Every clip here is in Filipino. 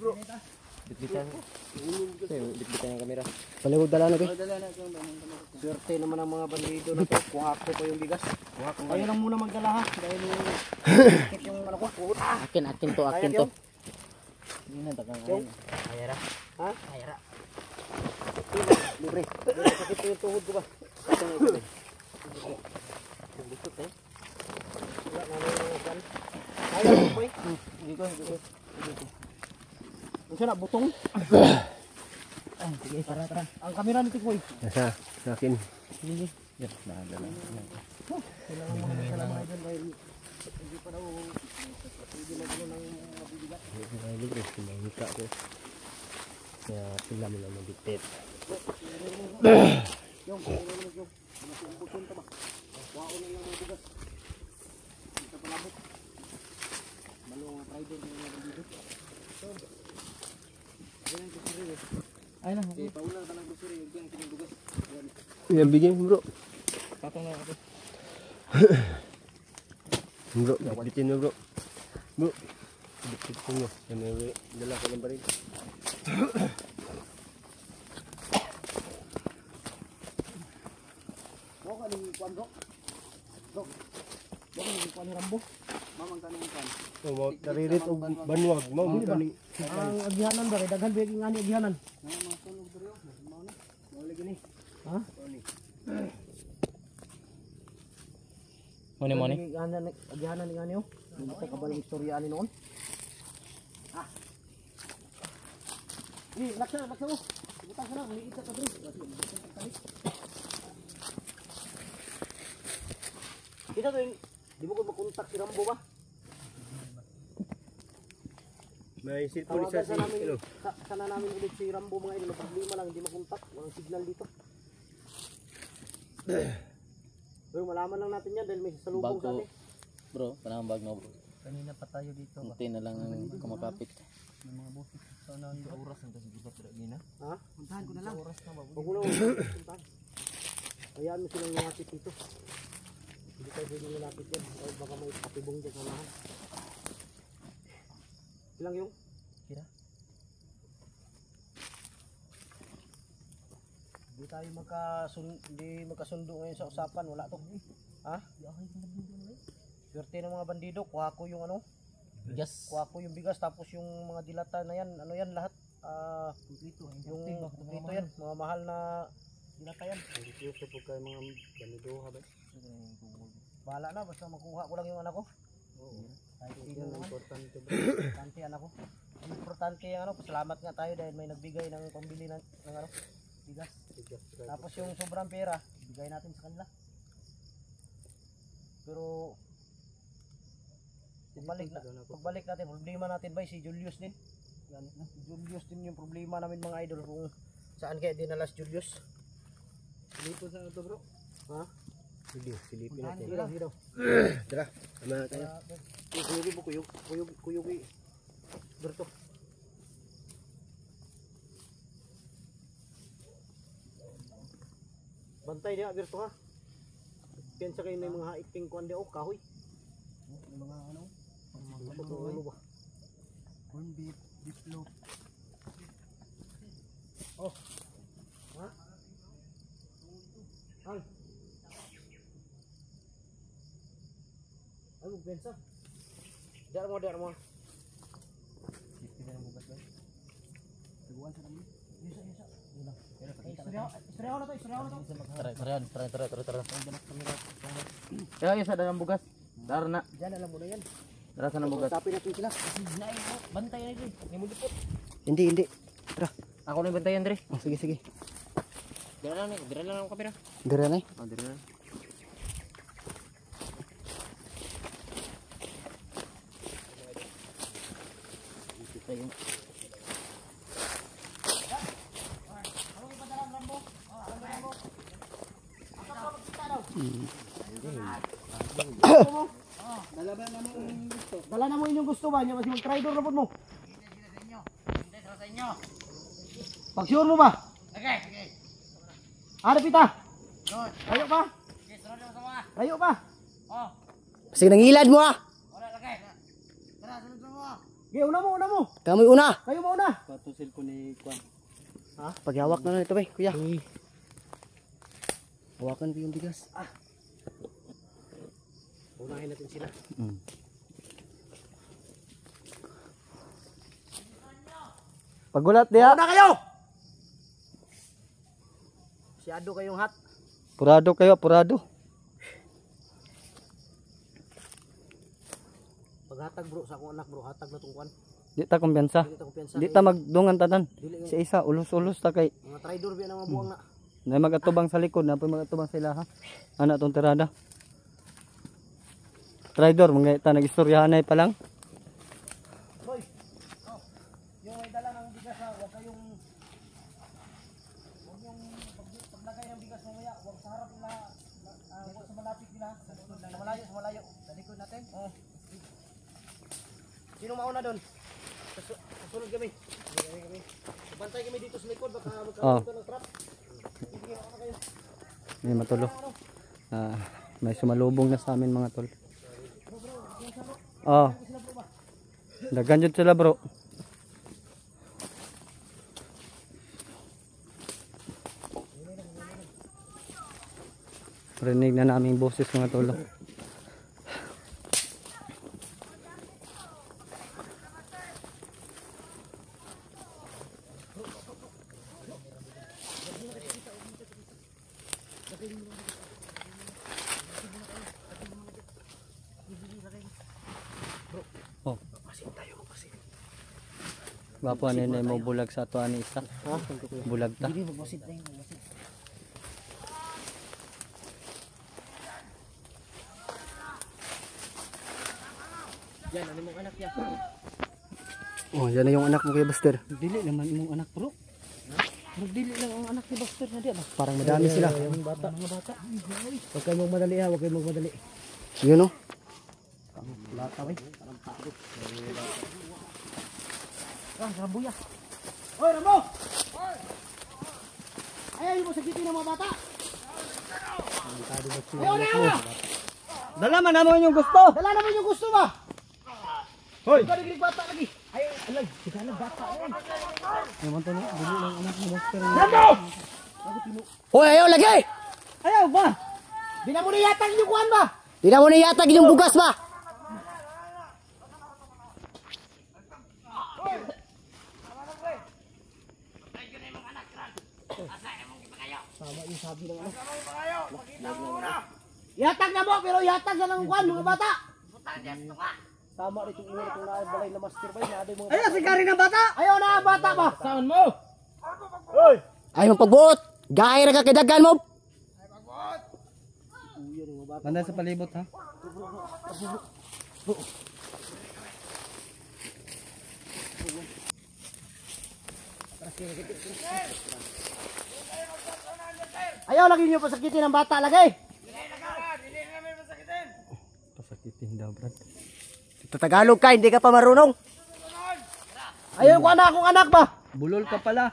bro. Bitbitan. Bitbitan yung kamera. Paligod dala na kay. Swerte naman ang mga bandido na to. Kuha ko pa yung bigas. Kayo lang muna magdala ha. Dahil yung ano ko. Akin to. Hindi na tagang ayun. Ayara. Ha? Ayara. Libre. Sakit ko yung tuhod ko ba? Ito na ito. Gusto eh. Wala namin yung kan. Ayaw mo po eh. Dito. Ano na, butong? Ay, sige, tara. Ang kamera nito ko eh. Nasa akin. Sige. Yes, bahala. Kailangan mo mga idol dahil hindi pa daw pwede na gano'n ng mabibigat. Libre, sinangika ko. Kaya sila mo lang mag-dictate. Yung. Buton ka ba? Wao na lang ang bigas. Ito palabot. Malong rider na lang dito. Ganyan ko sila eh. Ay na. Paulan ka ng grocery. Yung ganyan kinubugas. Yan, bigyan mo bro. Tatong na ako. Bro, bitbitin mo bro. Bro, bitbitin mo. Yan, dala ko ng baril. Mo ka ning kuan bro. Bro. Mo ka ning kuan ni Rambo. Mamang kaning kuan. So, taririt o banwag. Mau kaning. Ang agihanan ba daghan bigi nga ni agihanan. Mga sunog diri mao na. Mao lagi ni. Ha? Moni. Agihanan ni nga niyo. Hindi ko kabalang istorya ani noon. Ah. Ni, laksa mo. Butang ka na, uliit ka diri. Kita to di mo ko makontak si Rambo ba? May cellphone isa si hello. Sana namin ulit si Rambo mga idol. Problema lang, hindi makontak. Walang signal dito. Pero malaman lang natin yan dahil may sasalubong sa atin. Bro, panahon bag na bro. Kanina pa tayo dito ba? Kunti na lang kumakapit. May mga boses. Sana ang oras ang kasi gibat ra gina. Ha? Puntahan ko na lang. Oras na ba? Huwag mo na puntahan. Hayaan mo silang lumapit dito. Hindi tayo pwede lumapit yan. Dahil baka may patibong dyan sa lahan. Ilang yung? Kira? Hindi magkasundo ngayon sa usapan. Wala to. Ha? Swerte ng mga bandido. Kuha ko yung ano? Bigas. Kuha ko yung bigas tapos yung mga dilata na yan. Ano yan lahat? Yung dito yan. Mga mahal na dilata yan. Hindi ko po kayo mga bandido ha ba? Bahala na. Basta makuha ko lang yung anak ko. Oo. Importante anak ko. Ang importante yung ano. Pasalamat nga tayo dahil may nagbigay ng pambili ng ano? Bigas. Tapos yung sobrang pera, bigay natin sa kanila. Pero pagbalik natin, problema natin ba si Julius din? Yan, si Julius din yung problema namin mga idol kung saan kaya dinalas Julius. Dito sa ito bro. Ha? Silipin natin. Dito. Tara, tama na tayo. Kuyugi po, kuyugi. Berto. Bantay dia Berto ha. Piensa kayo may mga haiting kuan di o kahoy. Mga ano? Mga ba? Corn beef, beef loaf. Oh. Ha? Ay. Ay, piensa. Dar mo. Hindi na bukas ba? Tuguan sa namin. Isa. Ilang. Istorya na to. Tara. Isa dalam bugas. Dar na. Diyan alam mo na yan. Tara sa nang bugas. Tapin natin sila. Bantay na ito. Hindi mo lipot. Hindi. Tara. Ako na bantayan dire. Oh, sige. Dira lang ang kamera. Dira na. Oh, dira na. Dito yung Dala na mo inyong gusto ba? Kasi mag-tridor na po mo. Hindi sa inyo. Pag-sure mo ba? Okay. Harap ita. Good. Ayo pa. Okay, sunod mo sa mga. Ayo pa. Oh, Sige nangilad mo ah. wala lagay. Tara, sunod mo. Ge, una mo. Kamu una. Kayo mauna. Patusil ko ni Kwan. Paghawak na lang ito, bay, kuya. Hawakan ko yung bigas. Unahin natin sila. Pagulat dia. Una kayo! Masyado kayong hot. Purado kayo, purado. Paghatag bro sa akong anak bro, hatag na tong kwan. Di ta kumpiyansa. Dili ta kumpiyansa. Di ta magdungan tanan. Dili Si isa ulos-ulos ta kay mga traidor biya na mga buwang na. na magatubang sa likod na magatubang sila ha. Ana tong tirada. Traidor mga ta nagistoryahanay pa lang. Hoy. Oh. Yung may dala ng bigas ha, huwag kayong paglagay ng bigas mamaya, huwag sa harap nila, huwag sa malapit nila, sa malayo, sa likod natin. Oh. Sino mauna doon? Susunod kami. Bantay kami dito sa likod, baka magkaroon ng trap. Sige, ako na kayo. May matulo. May sumalubong na sa amin mga tol. Dagan jud sila bro. Rinig na naming boses mga tol. Bapo ano na mo bulag sa ato ani isa. Bulag ta. Yan, ano mong anak yan? Oh, yan na yung anak mo kay Buster. Dili naman imong anak bro. Dili lang ang anak ni Buster na diyan. Parang madami sila. Yung bata, mga bata. Huwag kayo magmadali ha, huwag kayo magmadali. Yun oh. Bata ba? Parang pagod. Rambo ya. Hoy, Rambo! Ayaw mo sa giti ng mga bata. Ayaw na! Dala man naman yung gusto. Dala naman yung gusto ba? Hoy! Ikaw nagiging bata lagi. Ayaw, alag. Sige na bata. Naman to no. Dili lang anak ni Buster. Rambo! Hoy, ayaw lagi. Ayaw ba? Di na mo niyatag yung kuhan ba? Di na mo na yatag yung bugas ba? Yatag na mo, pero yatag na ng kuhan, mga bata. Tama rin itong itong balay na master ba? Ayaw, si Kari ng bata! Ayaw na, bata ba? Saan mo? Hoy! Ayaw pagbuot. Gaya ra ka kay daghan mo. Banda sa palibot ha. Ayaw lagi niyo pasakitin ng bata lagi. Pasakitin daw, Brad. Tagalog ka, hindi ka pa marunong. Ayaw ko anak akong anak ba? Bulol ka pala.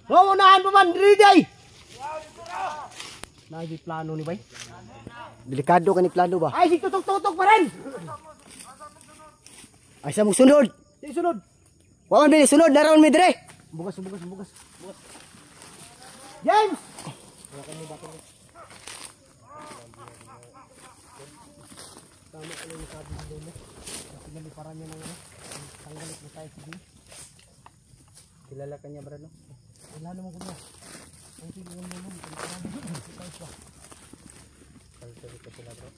Unahan pa man, Riday! Nagi plano ni bay? Delikado ka ni plano ba? Ay, si tutok-tutok pa rin! Ay sa mo sunod. Di sunod! Wa man bili sunod naron mi dire. Bugas. James! Tama ka lang yung sabi ng demo. Kasi naliparan niya ng ano. Tanggalit mo tayo sa dino. Kilala ka niya, Brad no? Wala naman ko na. Ang sige mo naman. Kalsari ka sila, bro.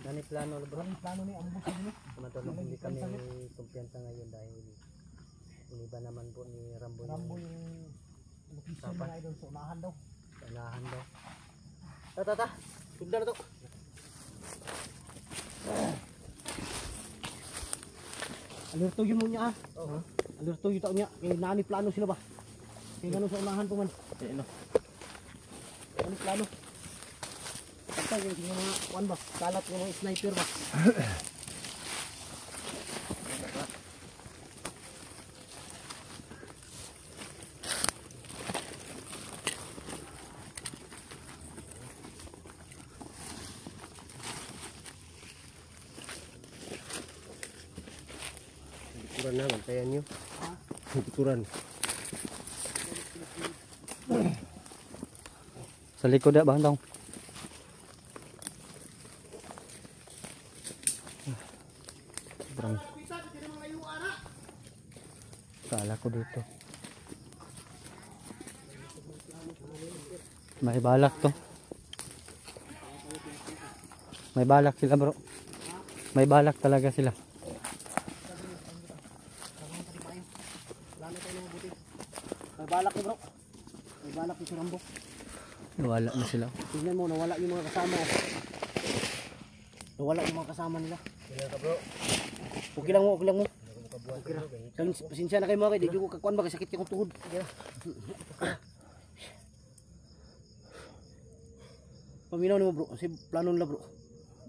Nani plano, bro? Ang plano ni ambos niyo. Matulog hindi kami kumpiyansa ngayon dahil iniba naman po ni Rambo Rambo yung location na idol sa unahan daw. sa unahan daw. Ta. Tugda na to. Alerto yun mo niya ah. Alerto yun niya. Kaya nani plano sila ba? Kaya ganun sa unahan po man. Ano plano? Pagka yung mga kuan ba? Kalat yung mga sniper ba? likuran na, bantayan nyo. Likuran. Sa likod na, bang kala ko dito. May balak to. May balak sila bro. May balak talaga sila. May balak ni bro. May balak ni si Rambo. Wala na sila. Tingnan mo, nawala yung mga kasama. Nawala yung mga kasama nila. Kailan ka bro? Okay lang mo, okay lang mo. Okay ra. Pasensya na kayo mga kayo, di ko kakuan ba, sakit yung tuhod. Okay ra. Paminaw ni mo bro, kasi plano nila bro.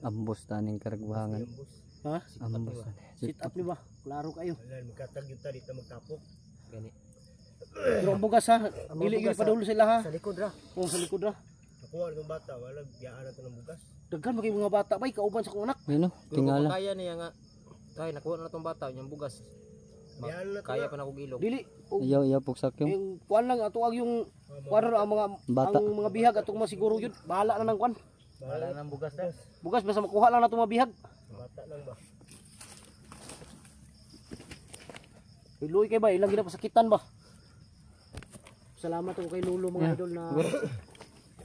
Ambos taning karagwahangan. Ha? Ambos. Sit up ni ba? Klaro kayo. Wala, magkatag yun ta dito magtapok. Gani. Pero ang bugas ha, dili gyud padulo sila ha. Sa likod ra. Oh, sa likod ra. Nakuha ng bata, wala biyaan na ito ng bugas. Daghan magay mga bata bay kauban sa kong anak. Ayun no, tingala. Kaya niya nga. Kaya nakuha na itong bata, yung bugas. Biyaan na ito Kaya pa na kong ilog. Dili Iyaw pugsak yung yung kuan lang ato ang yung kuan ra ang mga Bata. ang mga bihag atong mga siguro yun. Bahala na ng kuan. Wala nang bugas na. Bugas basta makuha lang nato mga bihag. Bata lang ba? Iluoy kay ba ilang gina pasakitan ba? Salamat ako kay Lulo mga idol na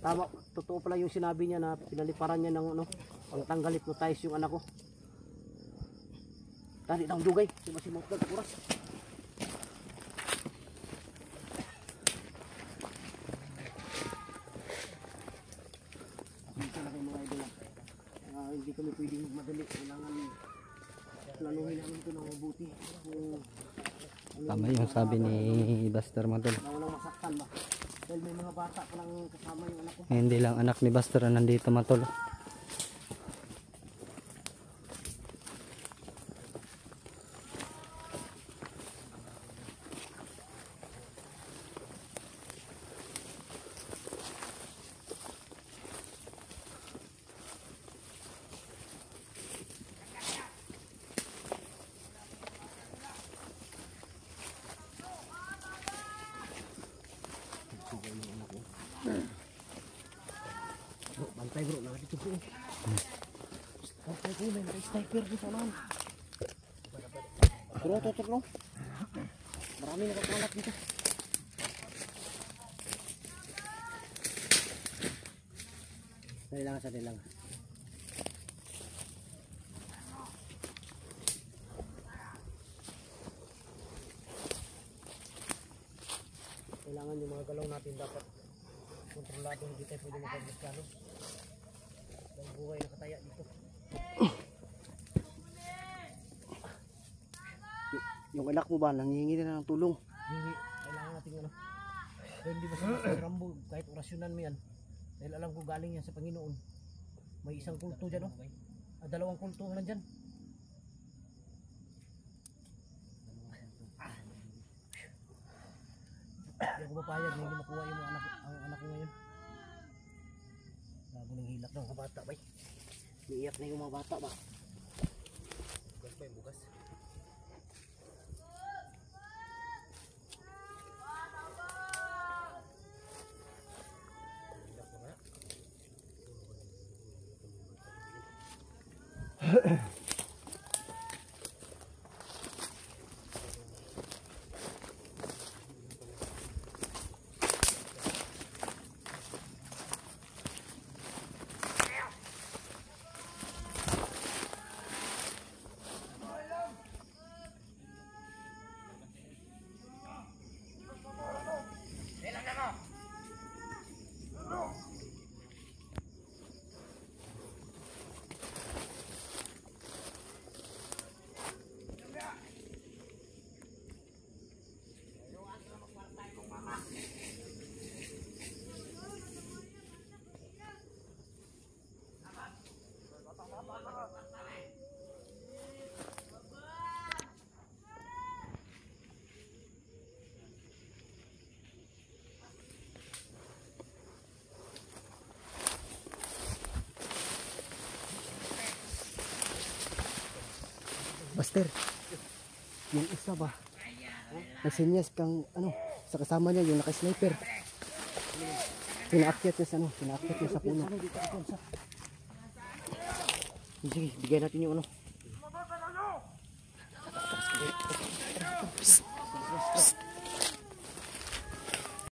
tama, totoo pala yung sinabi niya na pinaliparan niya ng ano, ang tanggalit mo tais yung anak ko. Tadi nang dugay, si Masimot dag oras. Dito na kayo mga idol. Hindi kami pwedeng magmadali, kailangan planuhin namin ito ng mabuti. tama yung sabi ni Buster Matol. Na walang masaktan ba? Dahil may mga bata pa lang kasama yung anak ko. Hindi lang anak ni Buster na nandito Matol. Bro, bantay bro, nakadito bro. Bantay ko, may naka-sniper dito naman. Bro, tutok bro. Marami nakakalat dito. Dali lang, dali lang. Kailangan yung mga galaw natin dapat kontrolado, hindi tayo pwede magpagbiskano. Dahil buhay nakataya dito. Yung anak mo ba, nangihingi na ng tulong? Hindi, kailangan natin ano. Dahil hindi basta Rambo, kahit orasyonan mo yan. Dahil alam ko galing yan sa Panginoon. May isang kulto dyan, oh. Dalawang kulto lang dyan. Hindi ako papayag na hindi makuha yung mga anak ko ngayon. Bago nang hilak ng mga bata ba? Iiyak na yung mga bata ba? Bugas ba yung bugas? Buster. Yung isa ba? Nagsinyas kang ano, sa kasama niya yung naka-sniper. Pinaakyat niya sa ano, pinaakyat niya sa puno. Sige, bigyan natin yung ano.